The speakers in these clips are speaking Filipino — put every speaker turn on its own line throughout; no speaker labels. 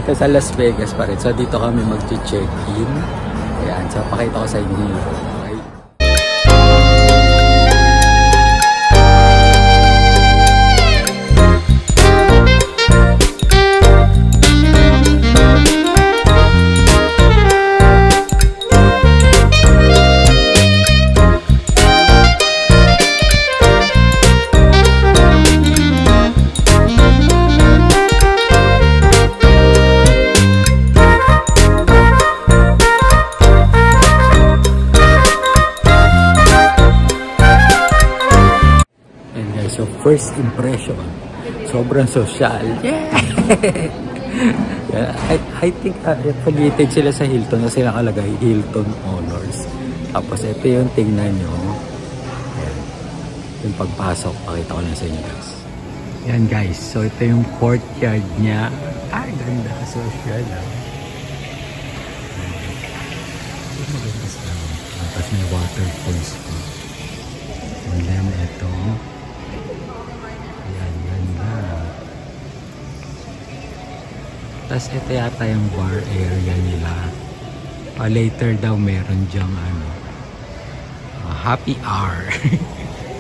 dito sa Las Vegas pa rin. So dito kami mag-check-in. Ayan, so pakita ko sa inyo. Okay. So first impression, sobrang social. Yeah! I think affiliated sila sa Hilton na sila kalagay, Hilton Honors. Tapos ito yung tingnan nyo. Ayan. Yung pagpasok, pakita ko lang sa inyo guys. Yan guys, so ito yung courtyard niya. Ay, ganda, social. Tapos may waterfalls pa. And then ito. Tapos ito yata yung bar area nila. Later daw meron dyang happy hour.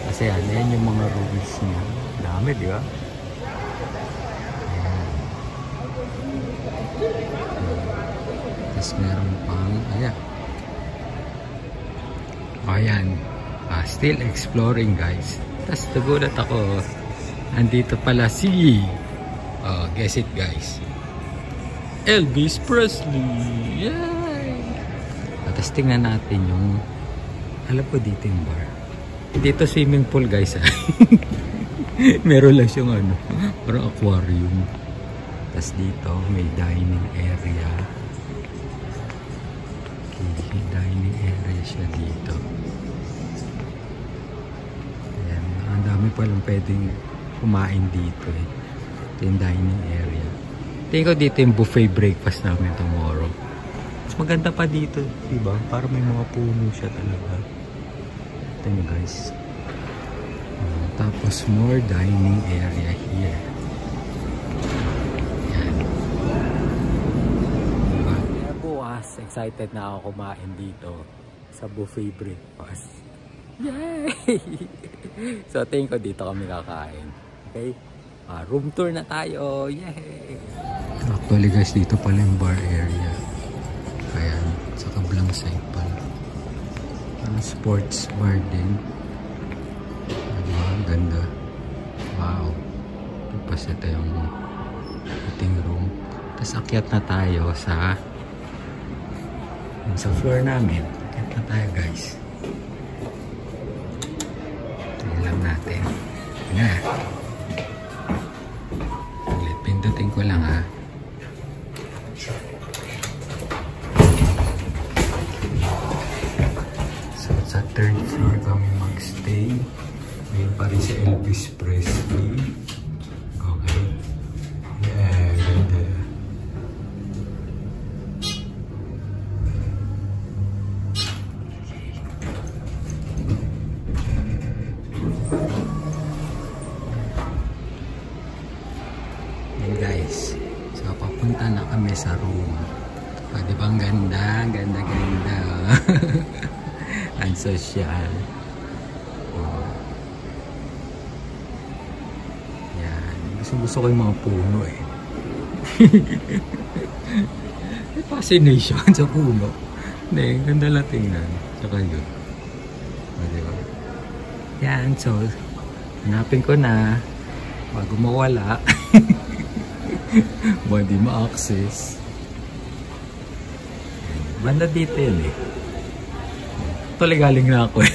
Kasi yan yung mga rooms niya. Dami, di ba? Tapos meron pang ayan. Still exploring guys. Tapos nagulat ako. Andito pala si guess it guys, Elvis Presley. Yay! Tapos tingnan natin yung, alam ko dito yung bar. Dito swimming pool guys. Meron lang siyang parang aquarium. Tapos dito may dining area. Okay, may dining area siya dito. Ayan, ang dami palang pwedeng kumain dito eh. Ito yung dining area. Tingin ko dito yung buffet breakfast namin tomorrow. Mas maganda pa dito, diba? Para may mga puno siya talaga. Ito nyo guys. Tapos more dining area here. Yan. Diba? Kaya bukas, excited na ako kumain dito sa buffet breakfast. Yay! So tingin ko dito kami kakain. Okay? Room tour na tayo. Yay! Actually guys, dito pala yung bar area. Ayan, sa kablang side pala. Sports bar din. Diba? Ganda. Wow. Tapos ito yung meeting room. Tapos akyat na tayo sa floor namin. Akyat na tayo guys. Tingnan lang natin. Tingnan. Pindutin ko lang ha. So sa third floor kami magstay. Ngayon pa rin si Elvis Presley. Okay. Yeah, ganda. Guys, so papunta na kami sa room. Di ba ang ganda? Ganda. Ang social. Yan. Gusto ko yung mga puno eh. May fascination sa puno. Hindi, ganda lang tingnan. Tsaka yun. Diba? Yan, so hanapin ko na bago mawala. Hindi ma-access. Banda dito yun eh. Tuloy galing na ako eh.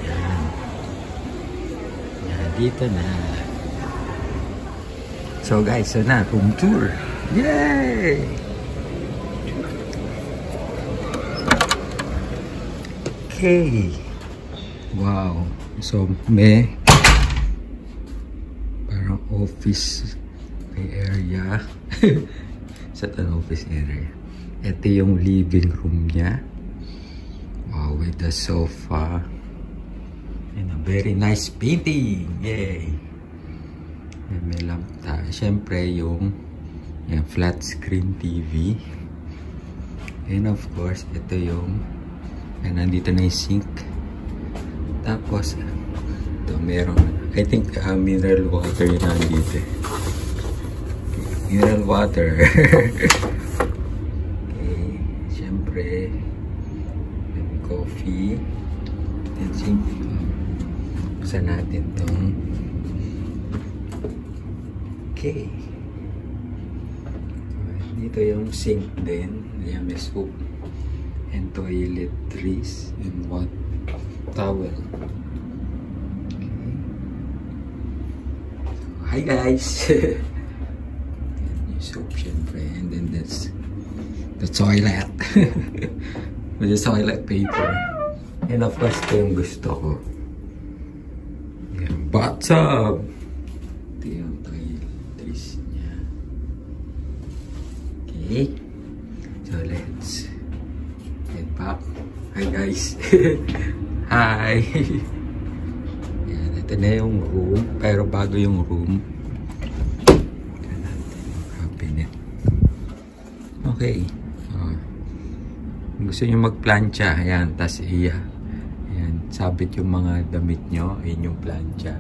Yan. Yan, dito na. So guys, so na, room tour. Yay! Okay. Wow. So may office area. Sa office area. Ito yung living room niya. Wow, with the sofa and a very nice painting. Yay! May lamp tayo. Siyempre yung flat screen TV. And of course, ito yung nandito na yung sink. Tapos ito meron, I think mineral water yun nandito. Mineral water. Okay, siyempre may coffee and sink. Buksan natin itong okay. Dito yung sink din. Ayan, may soap and toiletries and what towel. Okay. Hi guys. Yung soap syempre, and then that's the toilet. With the toilet paper. And of course ito yung gusto ko. Ayan, bathtub. Ito yung toiletries niya. Okay. So let's get back. Hi guys. Hi. Yan, ito na yung room. Pero bago yung room. Ito natin yung cabinet. Okay. Gusto nyo magplancha. Ayan. Tas iya. Ayan. Sabit yung mga damit nyo. Ayan yung plancha.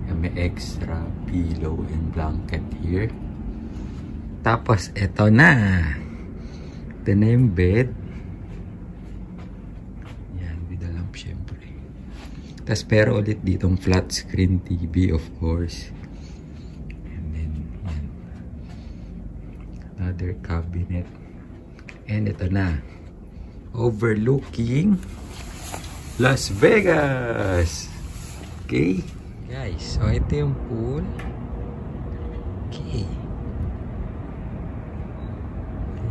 Ayan, may extra pillow and blanket here. Tapos ito na. Ito na yung bed. Syempre. Tapos pero ulit ditong flat screen TV, of course. And then yan. Another cabinet. And ito na. Overlooking Las Vegas. Okay. Guys, so ito yung pool. Okay.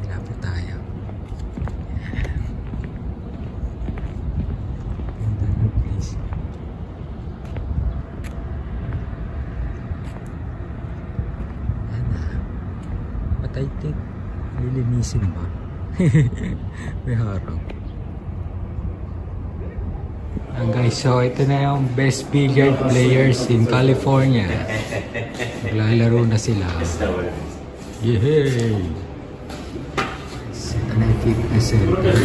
Lapit tayo. I think lilinisin ba? May harap. Guys, so ito na yung best billiard players in California. Maglalaro na sila. Yehey! Ito na yung fitness center.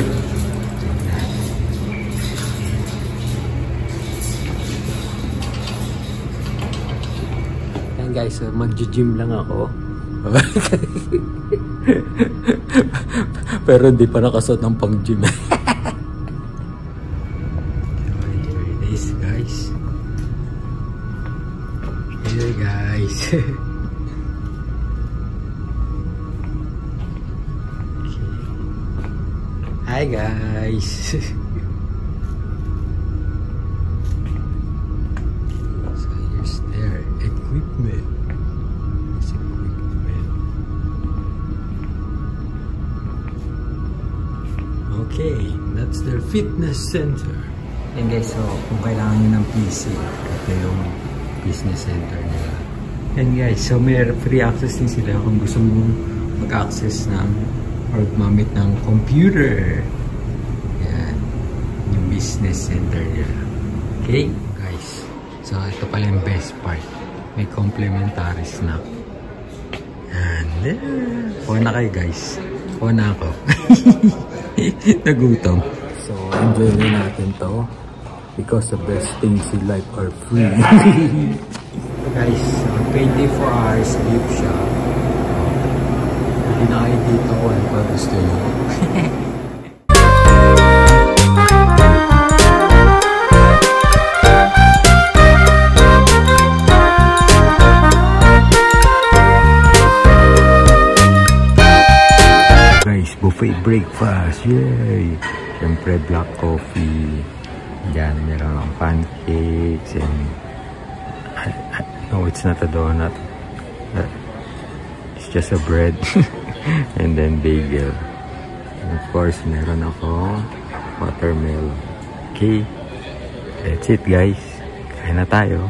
Yan guys, so mag-gym lang ako. Pero hindi pa nakasuot ng pang-gym. Here it is, guys. Here, guys. Okay. Hi, guys. So here's their equipment. Okay, that's their fitness center. And guys, so kung kailangan nyo ng PC, ito yung business center nila. And guys, so may free access din sila kung gusto mo mag-access ng or gumamit ng computer. Yan, yung business center nila. Okay, guys. So ito pala yung best part. May complimentary snack. And kuha na kayo guys. Kuha na ako. Nagutom. So, enjoy na natin to because the best things in life are free. Guys, 24 hours gift shop. Hindi na kayo dito kung ano pa gusto nyo. Buffet breakfast, yay! Siyempre black coffee. Diyan meron ng pancakes and no, it's not a donut. It's just a bread. And then bagel. And of course, meron ako watermelon. Okay, that's it guys. Kain na tayo.